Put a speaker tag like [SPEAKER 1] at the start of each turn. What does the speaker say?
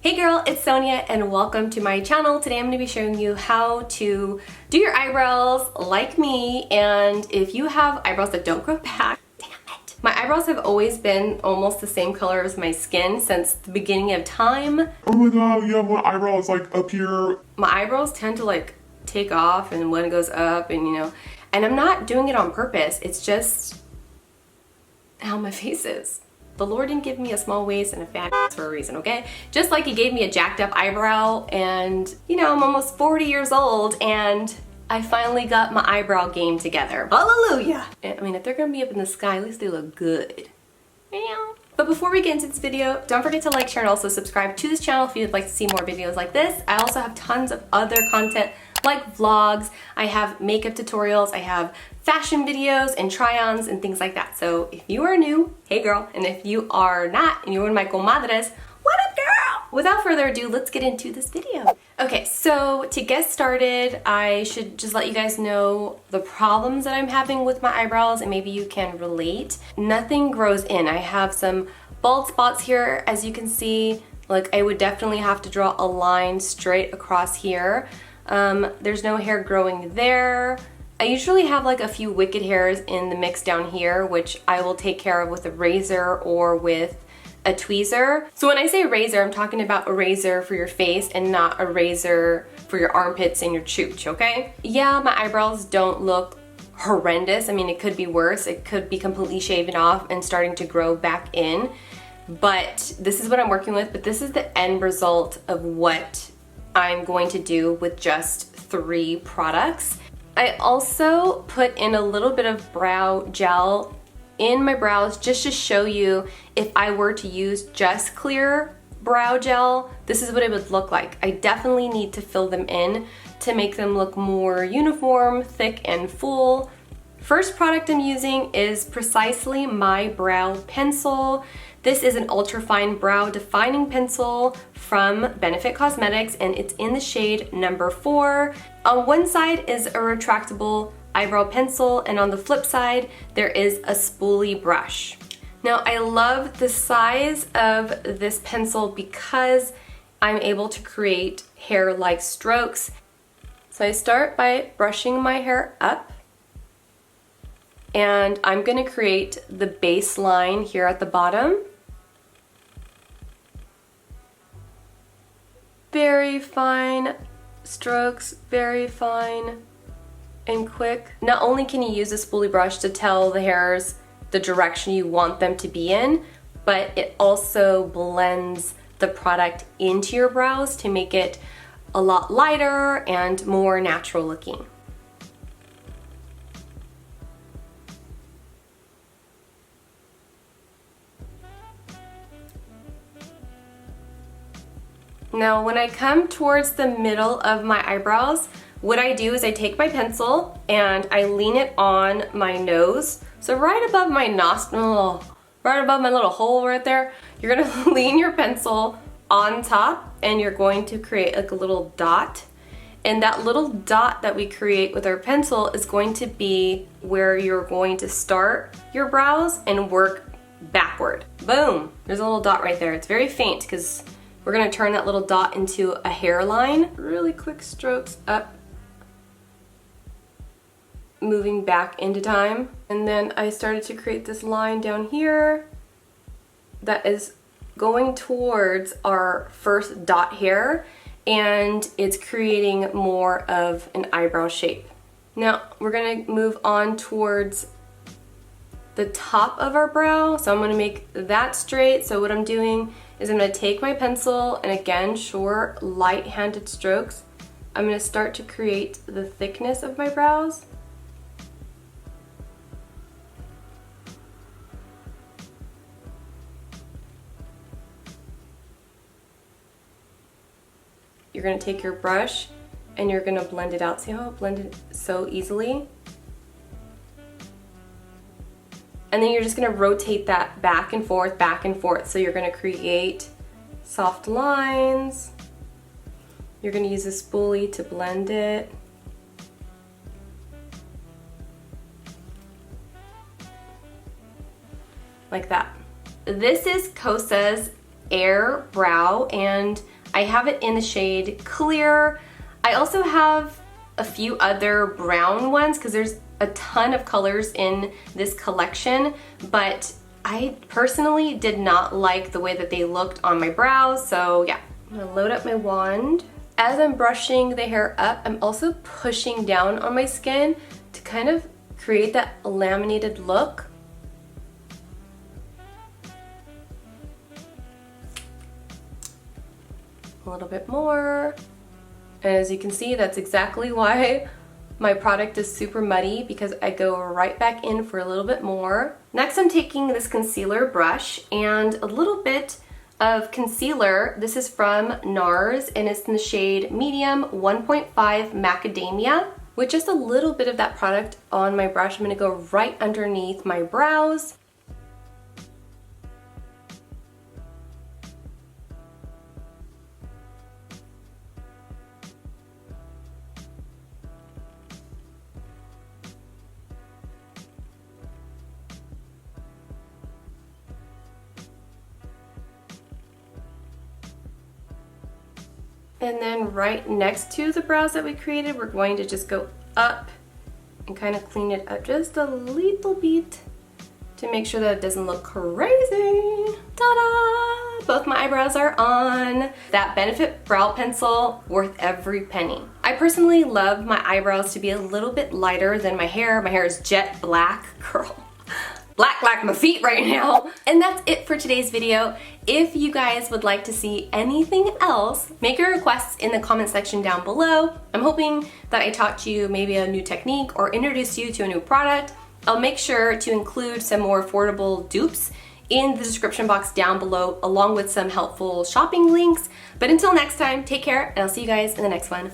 [SPEAKER 1] Hey girl, it's Sonia and welcome to my channel. Today I'm going to be showing you how to do your eyebrows like me, and if you have eyebrows that don't grow back, damn it. My eyebrows have always been almost the same color as my skin since the beginning of time.
[SPEAKER 2] Oh my god, you have one eyebrow, it's like up here.
[SPEAKER 1] My eyebrows tend to like take off and one goes up and and I'm not doing it on purpose, it's just how my face is. The Lord didn't give me a small waist and a fat ass for a reason, okay? Just like He gave me a jacked up eyebrow, and I'm almost 40 years old and I finally got my eyebrow game together. Hallelujah! I mean, if they're gonna be up in the sky, at least they look good. But before we get into this video, don't forget to like, share, and also subscribe to this channel if you'd like to see more videos like this. I also have tons of other content like vlogs, I have makeup tutorials, I have fashion videos and try-ons and things like that. So if you are new, hey girl, and if you are not and you're one of my comadres, what up girl? Without further ado, let's get into this video. Okay, so to get started, I should just let you guys know the problems that I'm having with my eyebrows and maybe you can relate. Nothing grows in. I have some bald spots here, as you can see. Like, I would definitely have to draw a line straight across here. There's no hair growing there. I usually have like a few wicked hairs in the mix down here, which I will take care of with a razor or with a tweezer. So when I say razor, I'm talking about a razor for your face and not a razor for your armpits and your chooch, okay? Yeah, my eyebrows don't look horrendous. I mean, it could be worse. It could be completely shaven off and starting to grow back in. But this is what I'm working with, but this is the end result of what I'm going to do with just 3 products. I also put in a little bit of brow gel in my brows just to show you if I were to use just clear brow gel, this is what it would look like. I definitely need to fill them in to make them look more uniform, thick, and full. First product I'm using is precisely my brow pencil. This is an ultra-fine brow defining pencil from Benefit Cosmetics, and it's in the shade number 4. On one side is a retractable eyebrow pencil, and on the flip side there is a spoolie brush. Now, I love the size of this pencil because I'm able to create hair-like strokes. So I start by brushing my hair up, and I'm going to create the base line here at the bottom. Very fine strokes, very fine and quick. Not only can you use a spoolie brush to tell the hairs the direction you want them to be in, but it also blends the product into your brows to make it a lot lighter and more natural looking. Now, when I come towards the middle of my eyebrows, what I do is I take my pencil and I lean it on my nose. So right above my nostril, right above my little hole right there, you're gonna lean your pencil on top and you're going to create like a little dot. And that little dot that we create with our pencil is going to be where you're going to start your brows and work backward. Boom, there's a little dot right there. It's very faint because we're gonna turn that little dot into a hairline. Really quick strokes up, moving back into time. And then I started to create this line down here that is going towards our first dot hair, and it's creating more of an eyebrow shape. Now we're gonna move on towards the top of our brow. So I'm gonna make that straight. So what I'm doing is I'm gonna take my pencil and again, short, light-handed strokes. I'm gonna start to create the thickness of my brows. You're gonna take your brush and you're gonna blend it out. See how it blended so easily? And then you're just gonna rotate that back and forth, back and forth. So you're gonna create soft lines. You're gonna use a spoolie to blend it. Like that. This is Kosa's Air Brow, and I have it in the shade Clear. I also have a few other brown ones because there's a ton of colors in this collection, but I personally did not like the way that they looked on my brows, so yeah. I'm gonna load up my wand. As I'm brushing the hair up, I'm also pushing down on my skin to kind of create that laminated look. A little bit more. And as you can see, that's exactly why my product is super muddy, because I go right back in for a little bit more. Next, I'm taking this concealer brush and a little bit of concealer. This is from NARS and it's in the shade Medium 1.5 Macadamia. With just a little bit of that product on my brush, I'm gonna go right underneath my brows. And then right next to the brows that we created, we're going to just go up and kind of clean it up just a little bit to make sure that it doesn't look crazy. Ta-da! Both my eyebrows are on. That Benefit brow pencil, worth every penny. I personally love my eyebrows to be a little bit lighter than my hair. My hair is jet black, girl. Black like my feet right now. And that's it for today's video. If you guys would like to see anything else, make your requests in the comment section down below. I'm hoping that I taught you maybe a new technique or introduced you to a new product. I'll make sure to include some more affordable dupes in the description box down below, along with some helpful shopping links. But until next time, take care, and I'll see you guys in the next one.